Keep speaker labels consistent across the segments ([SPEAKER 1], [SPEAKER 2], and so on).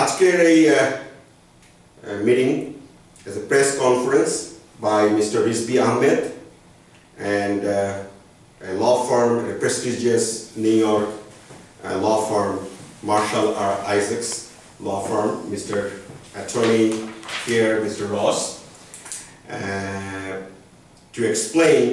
[SPEAKER 1] আজকের এই meeting is a press conference by Mr. Rizvy Ahmed and a law firm, a prestigious New York law firm, Marshall R. Isaacs law firm, Mr. Attorney here, Mr. Ross, to explain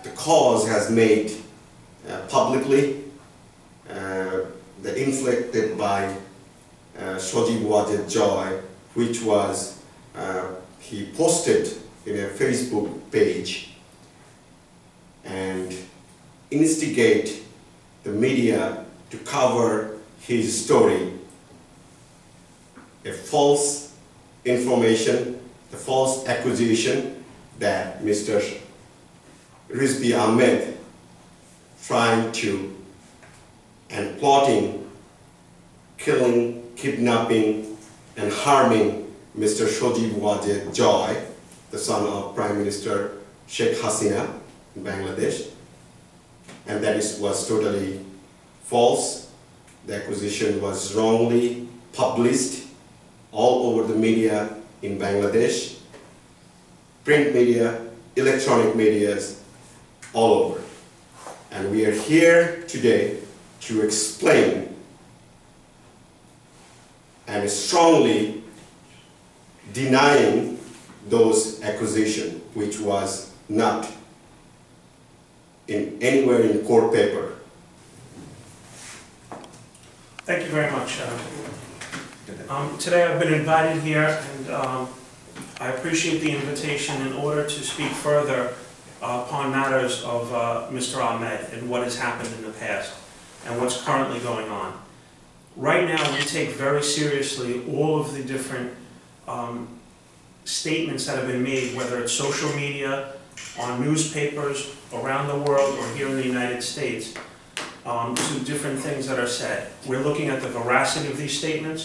[SPEAKER 1] the cause has made publicly the inflicted by Saddi Joy, which was he posted in a Facebook page and instigate the media to cover his story, a false information, the false accusation that Mr. Rizvy Ahmed trying to and plotting, killing, kidnapping, and harming Mr. Saddi Joy, the son of Prime Minister Sheikh Hasina in Bangladesh, and that was totally false. The accusation was wrongly published all over the media in Bangladesh, print media, electronic media, all over. And we are here today to explain and strongly denying those accusations, which was not anywhere in court paper.
[SPEAKER 2] Thank you very much. Today I've been invited here, and I appreciate the invitation in order to speak further upon matters of Mr. Ahmed and what has happened in the past and what's currently going on. Right now we take very seriously all of the different statements that have been made, whether it's social media, on newspapers around the world or here in the United States, to different things that are said. We're looking at the veracity of these statements,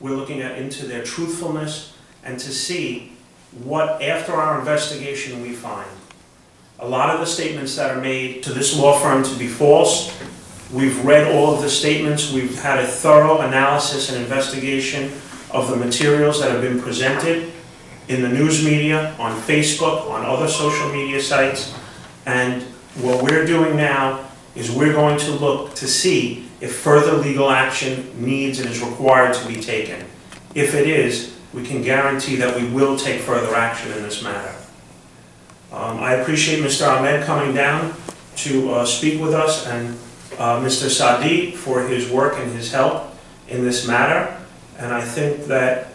[SPEAKER 2] we're looking into their truthfulness, and to see what, after our investigation, we find. A lot of the statements that are made to this law firm to be false. We've read all of the statements, we've had a thorough analysis and investigation of the materials that have been presented in the news media, on Facebook, on other social media sites, and what we're doing now is we're going to look to see if further legal action needs and is required to be taken. If it is, we can guarantee that we will take further action in this matter. I appreciate Mr. Ahmed coming down to speak with us, and Mr. Saddi for his work and his help in this matter. And I think that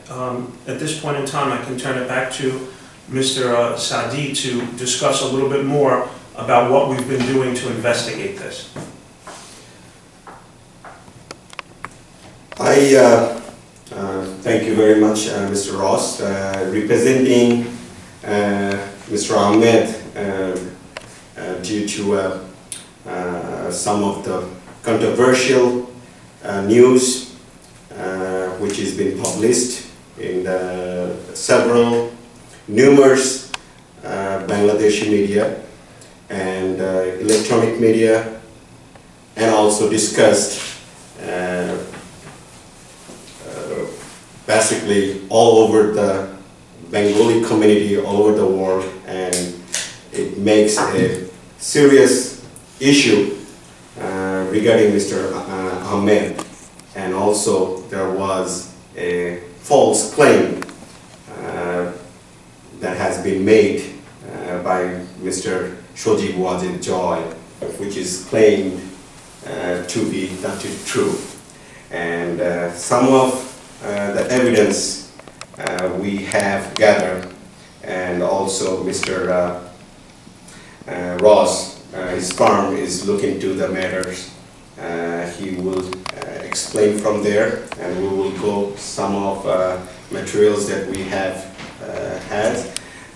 [SPEAKER 2] at this point in time I can turn it back to Mr. Saddi to discuss a little bit more about what we've been doing to investigate this.
[SPEAKER 1] Thank you very much, Mr. Ross, representing Mr. Ahmed due to some of the controversial news which has been published in several numerous Bangladeshi media and electronic media, and also discussed basically all over the Bengali community, all over the world, and it makes a serious issue regarding Mr. Ahmed. And also there was a false claim that has been made by Mr. Saddi Joy, which is claimed to be not true. And some of the evidence we have gathered, and also Mr. Ross, his firm is looking to the matters. He will explain from there, and we will go some of materials that we have had,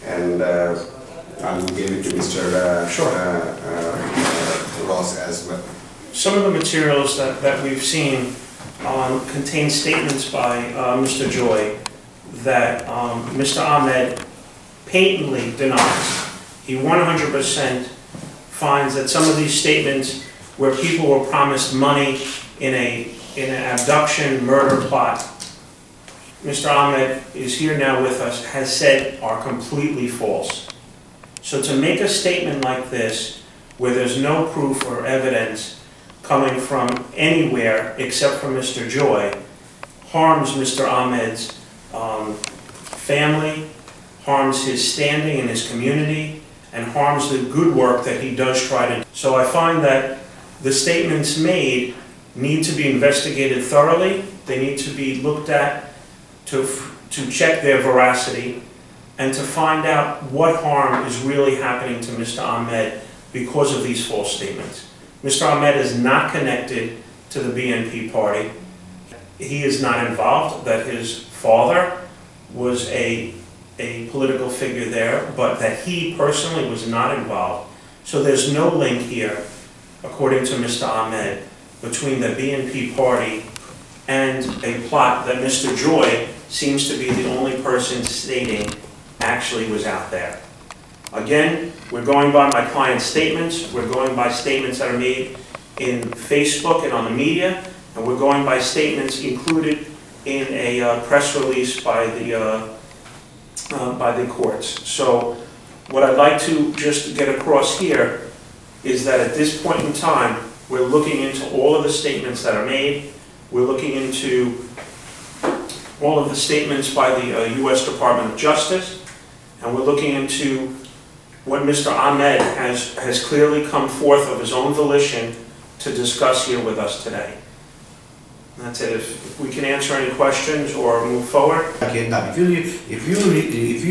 [SPEAKER 1] and I will give it to Mr. Ross as well.
[SPEAKER 2] Some of the materials that we've seen contain statements by Mr. Joy that Mr. Ahmed patently denies. He 100% finds that some of these statements where people were promised money in an abduction murder plot, Mr. Ahmed is here now with us, has said are completely false. So to make a statement like this, where there's no proof or evidence coming from anywhere except from Mr. Joy, harms Mr. Ahmed's family, harms his standing in his community, and harms the good work that he does try to do. So I find that the statements made need to be investigated thoroughly. They need to be looked at to check their veracity and to find out what harm is really happening to Mr. Ahmed because of these false statements. Mr. Ahmed is not connected to the BNP party. He is not involved, that his father was a political figure there, but that he personally was not involved. So there's no link here, according to Mr. Ahmed, between the BNP party and a plot that Mr. Joy seems to be the only person stating actually was out there. Again, we're going by my client's statements, we're going by statements that are made in Facebook and on the media, and we're going by statements included in a press release by the courts. So what I'd like to just get across here is that at this point in time, we're looking into all of the statements that are made. We're looking into all of the statements by the U.S. Department of Justice, and we're looking into what Mr. Ahmed has clearly come forth of his own volition to discuss here with us today. And that's it. If we can answer any questions or move forward.
[SPEAKER 3] Okay, now if you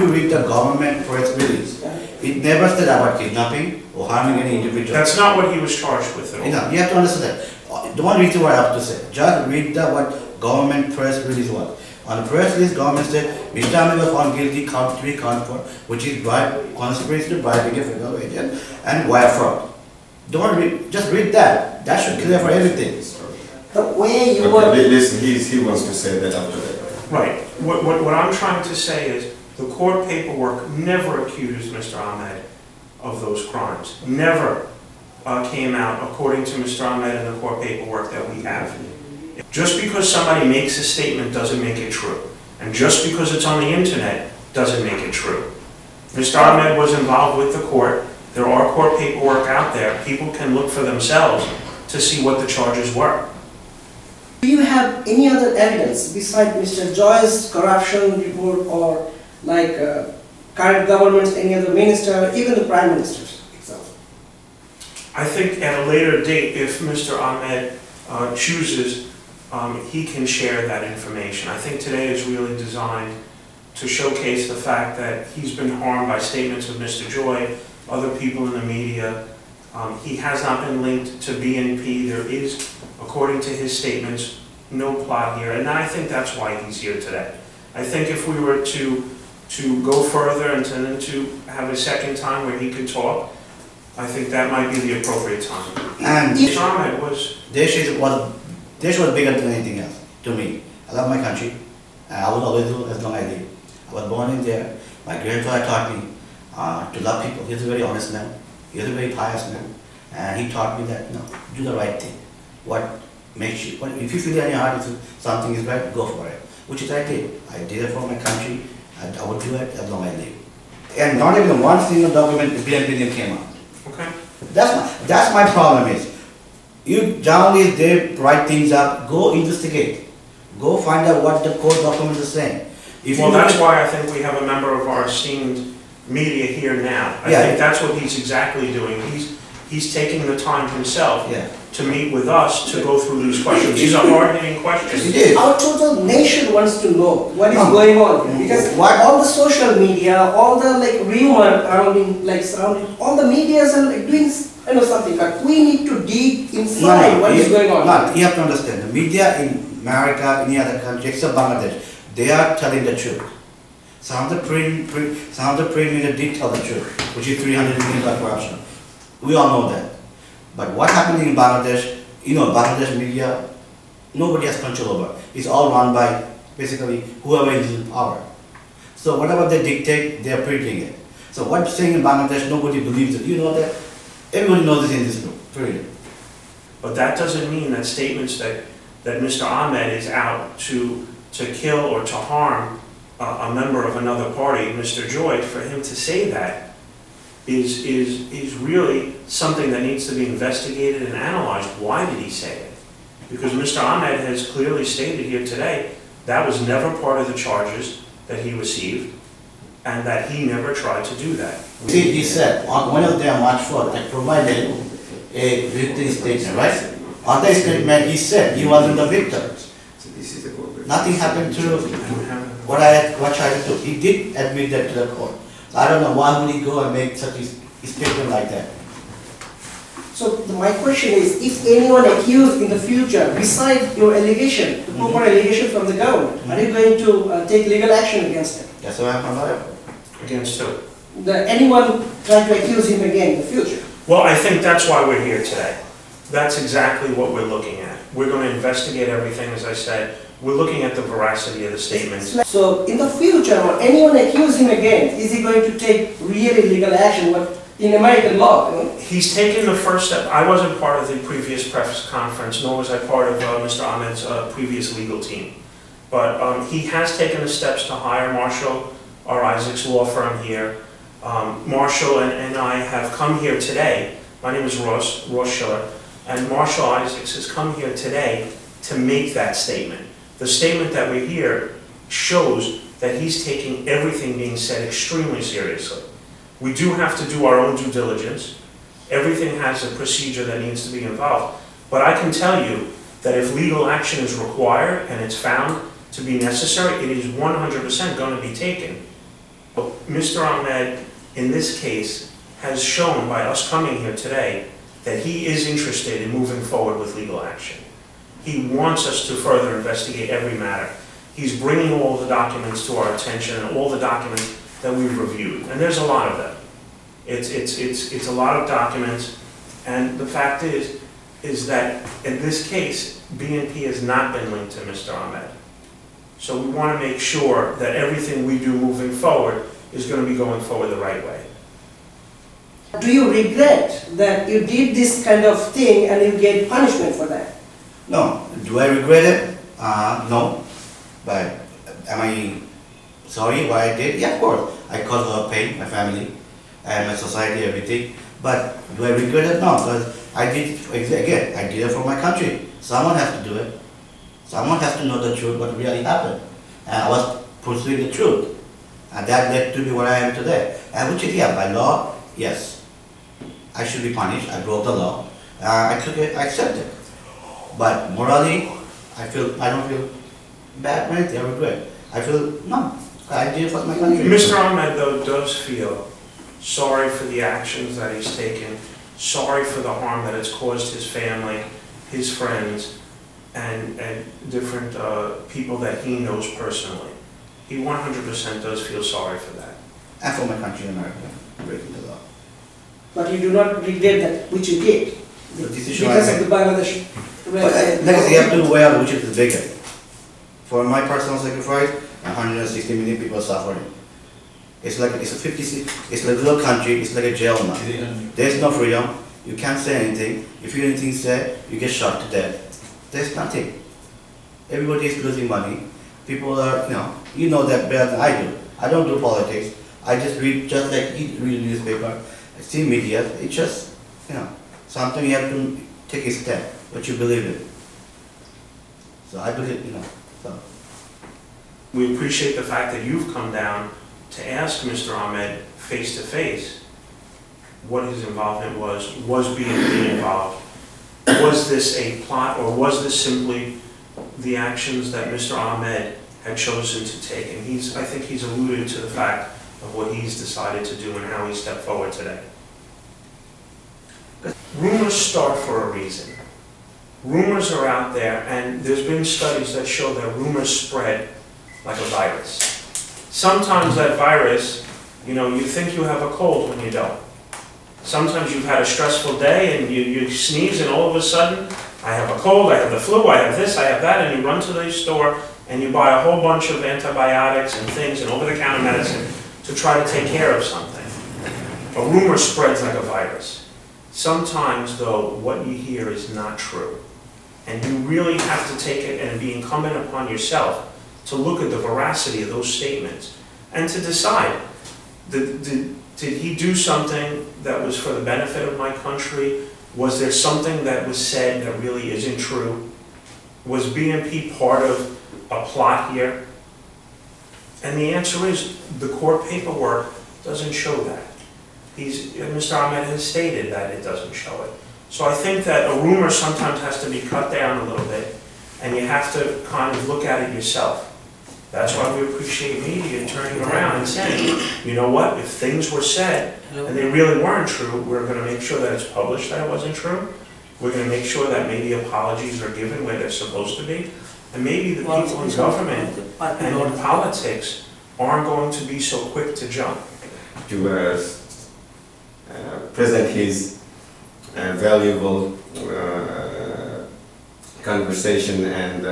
[SPEAKER 3] read the government press release, it never said about kidnapping or harming any individual.
[SPEAKER 2] That's not what he was charged with at all.
[SPEAKER 3] No, you have to understand that. The one reason what I have to say, just read what government press release was. On the press release, government said Mr. Ahmed was found guilty count 3, count 4, which is conspiracy to bribing a federal agent and wire fraud. Don't read, just read that. That should clear for everything.
[SPEAKER 4] The way you
[SPEAKER 1] listen, he wants to say that after that.
[SPEAKER 2] Right. What I'm trying to say is the court paperwork never accused Mr. Ahmed of those crimes. Never came out according to Mr. Ahmed in the court paperwork that we have. Just because somebody makes a statement doesn't make it true. And just because it's on the internet doesn't make it true. Mr. Ahmed was involved with the court. There are court paperwork out there. People can look for themselves to see what the charges were.
[SPEAKER 4] Do you have any other evidence besides Mr. Joy's corruption report or like current government, any other minister, even the prime minister itself?
[SPEAKER 2] I think at a later date, if Mr. Ahmed chooses, he can share that information. I think today is really designed to showcase the fact that he's been harmed by statements of Mr. Joy, other people in the media. He has not been linked to BNP. There is, according to his statements, no plot here. And I think that's why he's here today. I think if we were to go further and to have a second time where he could talk, I think that might be the appropriate time.
[SPEAKER 3] And
[SPEAKER 2] Mr. Ahmed was...
[SPEAKER 3] Desh was bigger than anything else to me. I love my country. I will always do as long as I live. I was born in there. My grandfather taught me to love people. He's a very honest man. He's a very pious man. And he taught me that, no, do the right thing. What makes you, if you feel in your heart something is right, go for it. Which is I did. I did it for my country. I would do it as long as I live. And not even one single document BNP came out.
[SPEAKER 2] Okay.
[SPEAKER 3] That's my problem is. You journalists, they write things up, go investigate. Go find out what the court document is saying.
[SPEAKER 2] Well, that's why I think we have a member of our esteemed media here now. I think that's what he's exactly doing. He's taking the time himself to meet with us to go through these questions. These are hard-hitting questions.
[SPEAKER 4] Our total nation wants to know what is going on because all the social media, all the rumor surrounding, all the medias are doing something. But we need to dig inside what is going on.
[SPEAKER 3] You have to understand the media in America, any other country except Bangladesh, they are telling the truth. Some of the print media did tell the truth, which is 300 million corruption. We all know that. But what happened in Bangladesh, Bangladesh media, nobody has control over. It's all run by basically whoever is in power. So whatever they dictate, they are printing it. So what's saying in Bangladesh, nobody believes it. You know that? Everybody knows this in this room, period.
[SPEAKER 2] But that doesn't mean that statements that Mr. Ahmed is out to kill or to harm a member of another party, Mr. Joy, for him to say that is really something that needs to be investigated and analyzed. Why did he say it? Because Mr. Ahmed has clearly stated here today that was never part of the charges that he received, and that he never tried to do that.
[SPEAKER 3] See, he said, on one of them, March 4th, I provided a victim statement, right? On that statement, he said he wasn't the victim. Nothing happened to what I tried to do. He did admit that to the court. So I don't know why would he go and make such a statement like that.
[SPEAKER 4] So my question is, if anyone accused in the future, besides your allegation, the proper allegation from the government, are you going to take legal action against him?
[SPEAKER 3] That's what I'm lawyer.
[SPEAKER 2] Against who?
[SPEAKER 4] Anyone trying to accuse him again in the future?
[SPEAKER 2] Well, I think that's why we're here today. That's exactly what we're looking at. We're going to investigate everything, as I said. We're looking at the veracity of the statements.
[SPEAKER 4] So in the future, when anyone accuse him again, is he going to take really legal action? What in American law? You know?
[SPEAKER 2] He's taken the first step. I wasn't part of the previous press conference, nor was I part of Mr. Ahmed's previous legal team. But he has taken the steps to hire Marshall, our Isaac's law firm here. Marshall and I have come here today. My name is Ross Schiller, and Marshall Isaacs has come here today to make that statement. The statement that we hear shows that he's taking everything being said extremely seriously. We do have to do our own due diligence. Everything has a procedure that needs to be involved. But I can tell you that if legal action is required and it's found to be necessary, it is 100% going to be taken. But Mr. Ahmed, in this case, has shown by us coming here today that he is interested in moving forward with legal action. He wants us to further investigate every matter. He's bringing all the documents to our attention and all the documents that we've reviewed. And there's a lot of them. It's a lot of documents. And the fact is that in this case, BNP has not been linked to Mr. Ahmed. So we want to make sure that everything we do moving forward is going to be going forward the right way.
[SPEAKER 4] Do you regret that you did this kind of thing and you get punishment for that?
[SPEAKER 3] No. Do I regret it? No. But am I sorry what I did? Yeah, of course. I caused a lot of pain, my family, and my society, everything. But do I regret it? No, because I did, again, I did it for my country. Someone has to do it. Someone has to know the truth, what really happened. And I was pursuing the truth. And that led to be what I am today. And which is, yeah, by law, yes. I should be punished. I broke the law. I took it, I accept it. But morally, I don't feel bad or anything, I regret. I feel, no, I did it for my country.
[SPEAKER 2] Mr. Ahmed, though, does feel sorry for the actions that he's taken, sorry for the harm that it's caused his family, his friends, and different people that he knows personally. He 100% does feel sorry for that.
[SPEAKER 3] And for my country, America, breaking the law.
[SPEAKER 4] But you do not regret that which you did?
[SPEAKER 3] The decision
[SPEAKER 4] because
[SPEAKER 3] I
[SPEAKER 4] of the Bangladesh.
[SPEAKER 3] Next, you have to weigh out which is the bigger. For my personal sacrifice, 160 million people suffering. It's like it's a little country. It's like a jail now. There's no freedom. You can't say anything. If you anything say, you get shot to death. There's nothing. Everybody is losing money. People are, you know that better than I do. I don't do politics. I just read, just like you read the newspaper. I see media. It's just, something you have to take a step, what you believe in. So I believe, so.
[SPEAKER 2] We appreciate the fact that you've come down to ask Mr. Ahmed face to face what his involvement was BNP involved? Was this a plot, or was this simply the actions that Mr. Ahmed had chosen to take? And I think he's alluded to the fact of what he's decided to do and how he stepped forward today. Rumors start for a reason. Rumors are out there, and there's been studies that show that rumors spread like a virus. Sometimes that virus, you think you have a cold when you don't. Sometimes you've had a stressful day and you sneeze, and all of a sudden, I have a cold, I have the flu, I have this, I have that, and you run to the store and you buy a whole bunch of antibiotics and things and over-the-counter medicine to try to take care of something. A rumor spreads like a virus. Sometimes, though, what you hear is not true. And you really have to take it and be incumbent upon yourself to look at the veracity of those statements and to decide, did he do something that was for the benefit of my country? Was there something that was said that really isn't true? Was BNP part of a plot here? And the answer is, the court paperwork doesn't show that. Mr. Ahmed has stated that it doesn't show it. So I think that a rumor sometimes has to be cut down a little bit, and you have to kind of look at it yourself. That's why we appreciate media turning around and saying, you know what, if things were said and they really weren't true, we're going to make sure that it's published that it wasn't true. We're going to make sure that maybe apologies are given where they're supposed to be. And maybe the people in government and in politics aren't going to be so quick to jump.
[SPEAKER 1] To present his valuable conversation and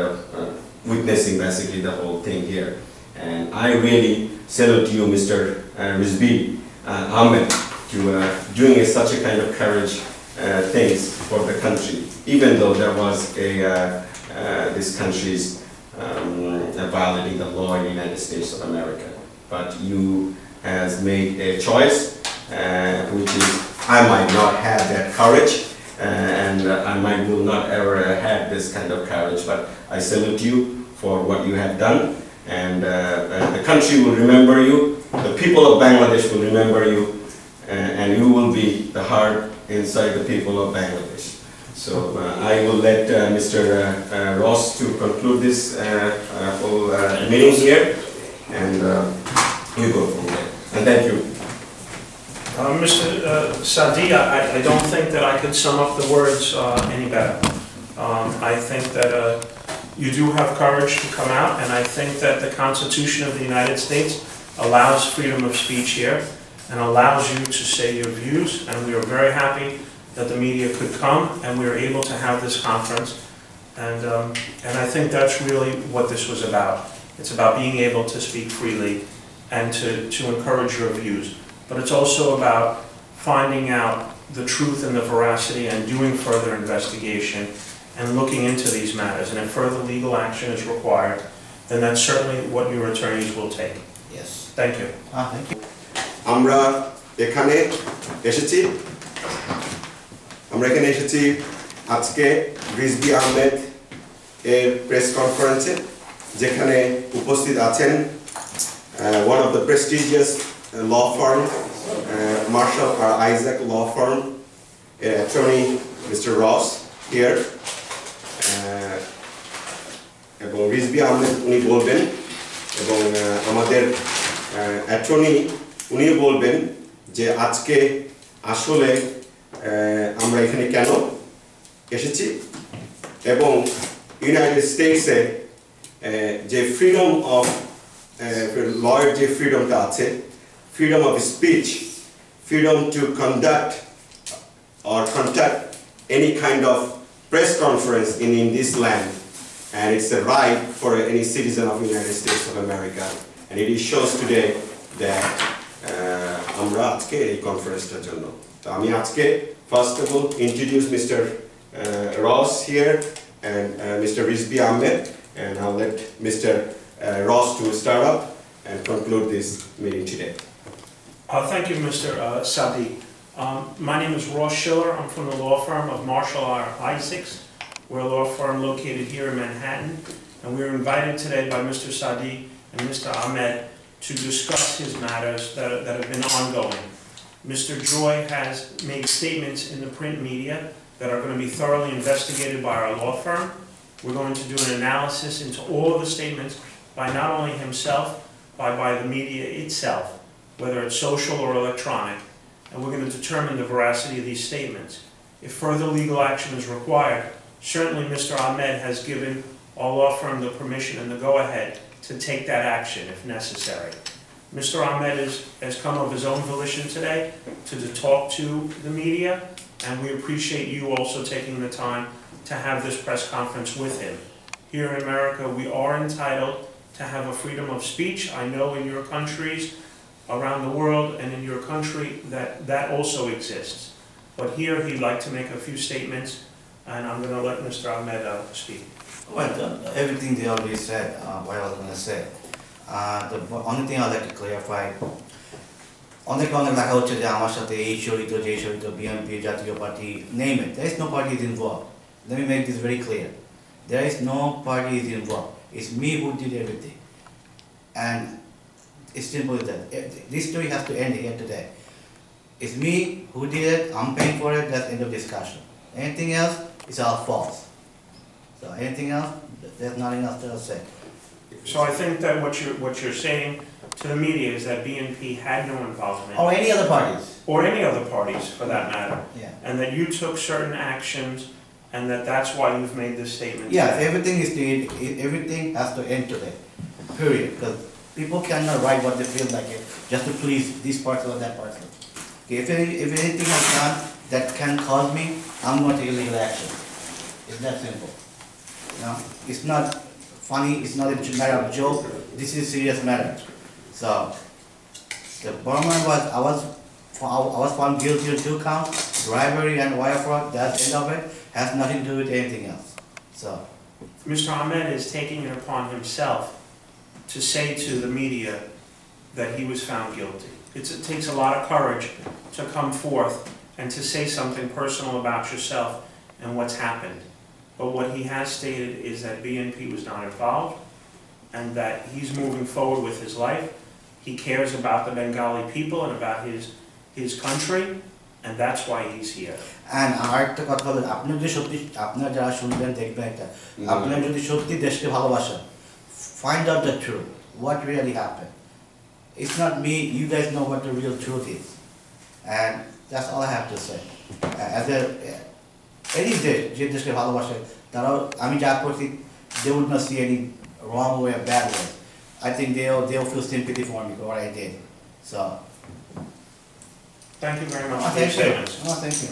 [SPEAKER 1] witnessing basically the whole thing here. And I really salute you, Mr. Rizvy Ahmed, to doing such a kind of courage things for the country, even though there was this country's violating the law in the United States of America. But you has made a choice, which is, I might not have that courage, and I will not ever have this kind of courage, but I salute you for what you have done, and the country will remember you, the people of Bangladesh will remember you, and you will be the heart inside the people of Bangladesh. So I will let Mr. Ross to conclude this whole meeting here, and you go from there. And thank you.
[SPEAKER 2] Mr. Saddi, I don't think that I could sum up the words any better. I think that you do have courage to come out, and I think that the Constitution of the United States allows freedom of speech here and allows you to say your views, and we are very happy that the media could come and we were able to have this conference. And I think that's really what this was about. It's about being able to speak freely and to encourage your views. But it's also about finding out the truth and the veracity and doing further investigation and looking into these matters. And if further legal action is required, then that's certainly what your attorneys will take.
[SPEAKER 3] Yes.
[SPEAKER 2] Thank you.
[SPEAKER 3] Thank you.
[SPEAKER 1] আমরা এখানে এসেছি আজকে রিজভি আহমেদ এর press কনফারেন্সে, যেখানে উপস্থিত আছেন one of the prestigious law firm, Marshall R. Isaac law firm, attorney Mr. Ross here, এবং রিজভি আহমেদ উনি বলবেন, এবং আমাদের অ্যাটর্নি উনিও বলবেন যে আজকে আসলে আমরা এখানে কেন এসেছি, এবং ইউনাইটেড স্টেটসে যে ফ্রিডম অফ লয়ের যে ফ্রিডমটা আছে, freedom of speech, freedom to conduct any kind of press conference in this land, and it's a right for any citizen of the United States of America, and it shows today that আমরা আজকে এই কনফারেন্সটার জন্য। তো আমি আজকে first of all introduce Mr. Ross here and Mr. Rizvy Ahmed, and I'll let Mr. Ross to start up and conclude this meeting today.
[SPEAKER 2] Thank you, Mr. Saddi. My name is Ross Schiller. I'm from the law firm of Marshall R. Isaacs. We're a law firm located here in Manhattan, and we were invited today by Mr. Saddi and Mr. Ahmed to discuss his matters that have been ongoing. Mr. Joy has made statements in the print media that are going to be thoroughly investigated by our law firm. We're going to do an analysis into all of the statements by not only himself, but by the media itself, whether it's social or electronic, and we're going to determine the veracity of these statements. If further legal action is required, certainly Mr. Ahmed has given our law firm the permission and the go-ahead to take that action if necessary. Mr. Ahmed has come of his own volition today to talk to the media, and we appreciate you also taking the time to have this press conference with him. Here in America, we are entitled to have a freedom of speech. I know in your countries, around the world and in your country, that also exists. But here, he'd like to make a few statements, and I'm going to let Mr. Ahmed speak.
[SPEAKER 3] Well, everything they already said, what I was going to say. The only thing I'd like to clarify, অনেক লেখা হচ্ছে যে আমার সাথে এই শরিত যে Sarit BNP জাতীয় party name it. There is no party is involved. Let me make this very clear. There is no party is involved. It's me who did everything. And it's simple as that. This story has to end here today. It's me who did it, I'm paying for it, that's end of discussion. Anything else is all false. So anything else, there's nothing else to say.
[SPEAKER 2] So I think that what you're saying to the media is that BNP had no involvement.
[SPEAKER 3] Or any other parties.
[SPEAKER 2] Or any other parties, for that matter.
[SPEAKER 3] Yeah.
[SPEAKER 2] And that you took certain actions, and that's why you've made this statement.
[SPEAKER 3] Yeah, everything has to end today, period. Because people cannot write what they feel like it, just to please this person or that person. Okay, if anything I've done that can cause me, I'm going to take legal action. It's that simple. You know, it's not funny, it's not a matter of joke, this is a serious matter. So, the Burman I was found guilty of 2 counts, bribery and wire fraud, that's the end of it, has nothing to do with anything else. So,
[SPEAKER 2] Mr. Ahmed is taking it upon himself to say to the media that he was found guilty. It takes a lot of courage to come forth and to say something personal about yourself and what's happened. But what he has stated is that BNP was not involved and that he's moving forward with his life. He cares about the Bengali people and about his country, and that's why he's here.
[SPEAKER 3] And আরেকটা কথা হলো আপনি যদি সত্যি আপনারা যারা শুনবেন দেখবেন এটা আপনারা যদি সত্যি দেশকে ভালোবাসেন find out the truth, what really happened. It's not me, you guys know what the real truth is. And that's all I have to say. As any day, যে দেশকে ভালোবাসে তারাও আমি যা করছি they would not see any wrong way or bad way. I think they'll feel sympathy for me for what I did. So
[SPEAKER 2] thank you very much for your
[SPEAKER 3] thank you.
[SPEAKER 2] statements.
[SPEAKER 3] Thank you.